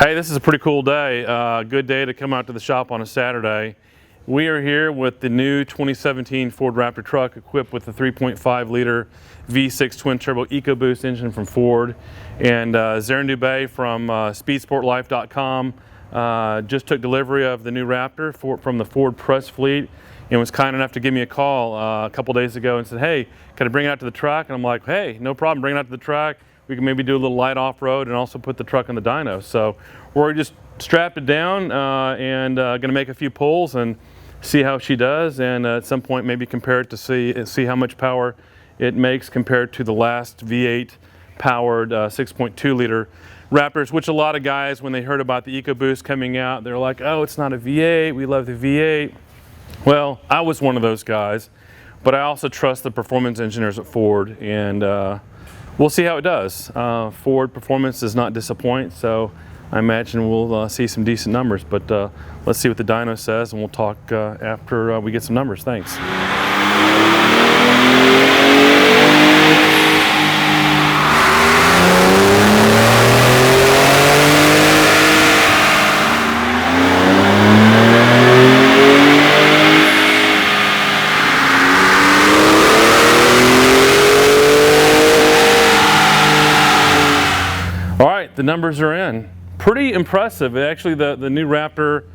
Hey, this is a pretty cool day. Good day to come out to the shop on a Saturday. We are here with the new 2017 Ford Raptor truck equipped with the 3.5 liter V6 twin turbo EcoBoost engine from Ford. And Zerin Dube from speedsportlife.com just took delivery of the new Raptor from the Ford press fleet and was kind enough to give me a call a couple days ago and said, hey, can I bring it out to the track? And I'm like, hey, no problem, bring it out to the track. We can maybe do a little light off-road and also put the truck in the dyno. So we're just strapped it down and going to make a few pulls and see how she does, and at some point maybe compare it to see how much power it makes compared to the last V8 powered 6.2 liter Raptors, which a lot of guys, when they heard about the EcoBoost coming out, they're like, oh, it's not a V8, we love the V8. Well, I was one of those guys, but I also trust the performance engineers at Ford, and we'll see how it does. Ford performance does not disappoint, so I imagine we'll see some decent numbers, but let's see what the dyno says, and we'll talk after we get some numbers. Thanks. All right, the numbers are in. Pretty impressive. Actually, the new Raptor,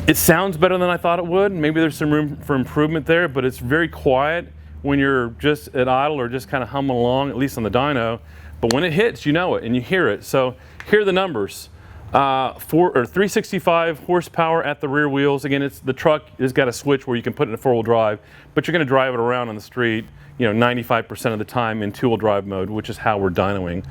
it sounds better than I thought it would. Maybe there's some room for improvement there, but it's very quiet when you're just at idle or just kind of humming along, at least on the dyno. But when it hits, you know it and you hear it. So here are the numbers. 365 horsepower at the rear wheels. Again, the truck has got a switch where you can put it in four-wheel drive, but you're going to drive it around on the street, 95% of the time in two-wheel drive mode, which is how we're dynoing.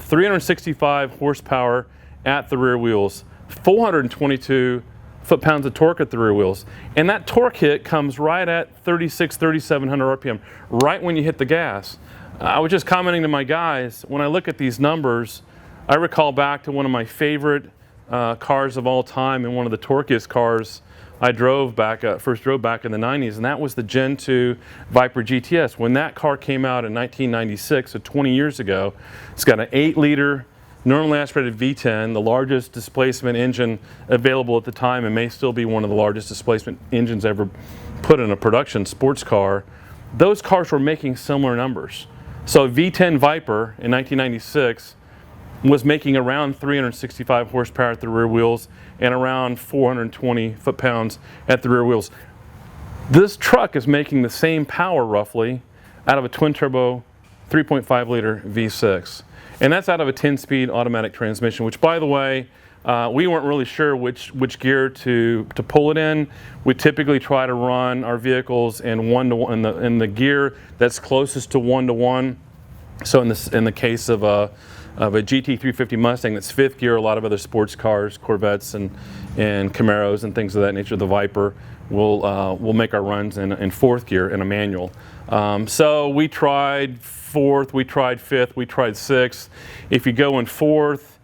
365 horsepower at the rear wheels, 422 foot-pounds of torque at the rear wheels. And that torque hit comes right at 3,700 RPM, right when you hit the gas. I was just commenting to my guys, when I look at these numbers, I recall back to one of my favorite cars of all time, and one of the torquiest cars I drove first drove back in the 90s, and that was the Gen 2 Viper GTS. When that car came out in 1996, so 20 years ago, it's got an 8-liter normally aspirated V10, the largest displacement engine available at the time, and may still be one of the largest displacement engines ever put in a production sports car. Those cars were making similar numbers. So V10 Viper in 1996 was making around 365 horsepower at the rear wheels and around 420 foot-pounds at the rear wheels. This truck is making the same power roughly out of a twin-turbo 3.5 liter V6. And that's out of a 10-speed automatic transmission, which, by the way, we weren't really sure which gear to pull it in. We typically try to run our vehicles in in the gear that's closest to 1-to-1. So in the case of a GT350 Mustang, that's fifth gear. A lot of other sports cars, Corvettes and Camaros and things of that nature, the Viper, we'll make our runs in fourth gear in a manual. So we tried fourth, we tried fifth, we tried sixth. If you go in fourth,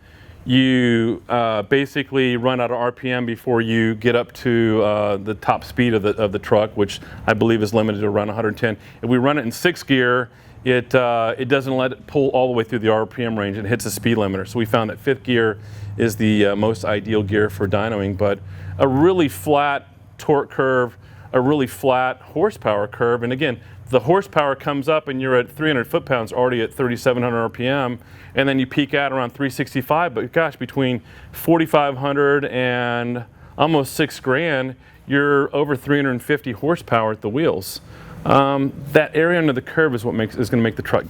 you basically run out of RPM before you get up to the top speed of the truck, which I believe is limited to around 110. If we run it in sixth gear, it doesn't let it pull all the way through the RPM range. It hits a speed limiter. So we found that fifth gear is the most ideal gear for dynoing, but a really flat torque curve, a really flat horsepower curve. And again, the horsepower comes up and you're at 300 foot-pounds already at 3,700 RPM, and then you peak out around 365, but gosh, between 4,500 and almost 6 grand, you're over 350 horsepower at the wheels. That area under the curve is what is going to make the truck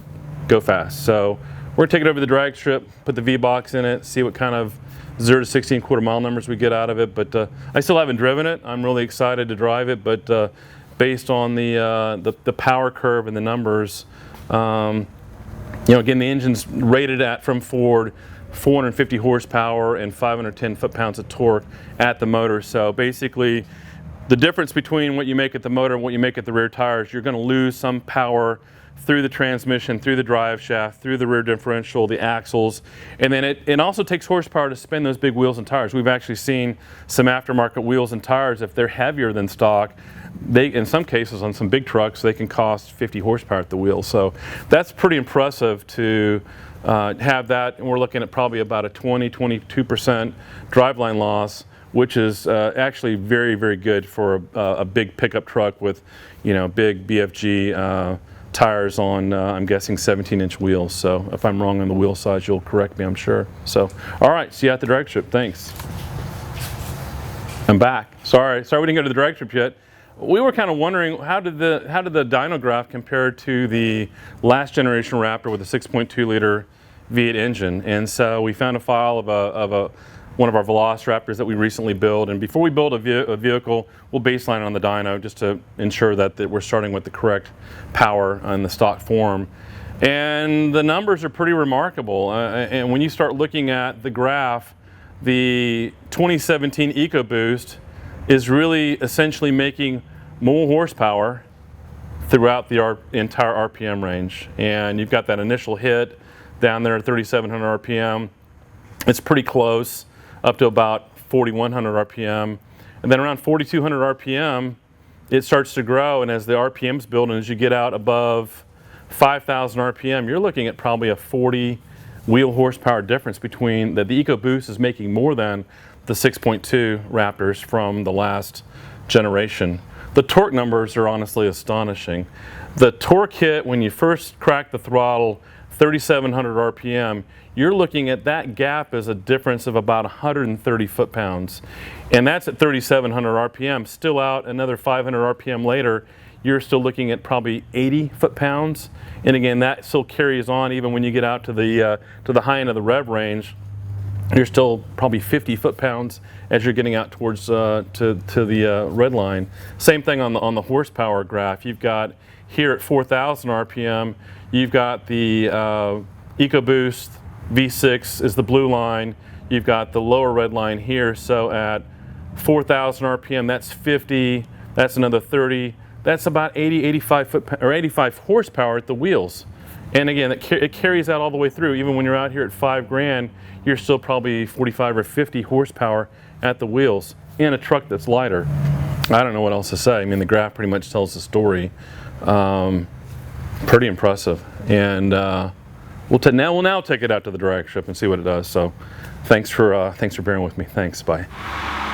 go fast. So we're going to take it over the drag strip, put the V-box in it, see what kind of 0 to 16 quarter-mile numbers we get out of it. But I still haven't driven it. I'm really excited to drive it, but based on the power curve and the numbers, again, the engine's rated at, from Ford, 450 horsepower and 510 foot-pounds of torque at the motor. So basically, the difference between what you make at the motor and what you make at the rear tires, you're going to lose some power through the transmission, through the drive shaft, through the rear differential, the axles, and then it also takes horsepower to spin those big wheels and tires. We've actually seen some aftermarket wheels and tires, if they're heavier than stock, in some cases on some big trucks, they can cost 50 horsepower at the wheel. So that's pretty impressive to have that, and we're looking at probably about a 22% driveline loss, which is actually very, very good for a big pickup truck with, big BFG tires on, I'm guessing 17-inch wheels. So if I'm wrong on the wheel size, you'll correct me, I'm sure. So, all right, see you at the drag strip. Thanks. I'm back. Sorry we didn't go to the drag strip yet. We were kind of wondering how did the dyno graph compare to the last generation Raptor with a 6.2 liter V8 engine, and so we found a file of one of our Velociraptors that we recently built. And before we build a vehicle, we'll baseline on the dyno just to ensure that we're starting with the correct power in the stock form. And the numbers are pretty remarkable. And when you start looking at the graph, the 2017 EcoBoost is really essentially making more horsepower throughout the entire RPM range. And you've got that initial hit down there at 3,700 RPM. It's pretty close, up to about 4,100 RPM. And then around 4,200 RPM, it starts to grow. And as the RPMs build, and as you get out above 5,000 RPM, you're looking at probably a 40 wheel horsepower difference between the EcoBoost is making more than the 6.2 Raptors from the last generation. The torque numbers are honestly astonishing. The torque hit when you first crack the throttle, 3,700 RPM, you're looking at that gap as a difference of about 130 foot-pounds. And that's at 3,700 RPM. Still out another 500 RPM later, you're still looking at probably 80 foot-pounds. And again, that still carries on even when you get out to the high end of the rev range. You're still probably 50 foot-pounds as you're getting out towards to the red line. Same thing on the horsepower graph. You've got here at 4,000 RPM, you've got the EcoBoost V6 is the blue line. You've got the lower red line here. So at 4,000 RPM, that's 50. That's another 30. That's about 85 horsepower at the wheels. And again, it carries out all the way through. Even when you're out here at $5,000, you're still probably 45 or 50 horsepower at the wheels in a truck that's lighter. I don't know what else to say. I mean, the graph pretty much tells the story. Pretty impressive. And we'll now take it out to the drag strip and see what it does. So thanks for bearing with me. Thanks. Bye.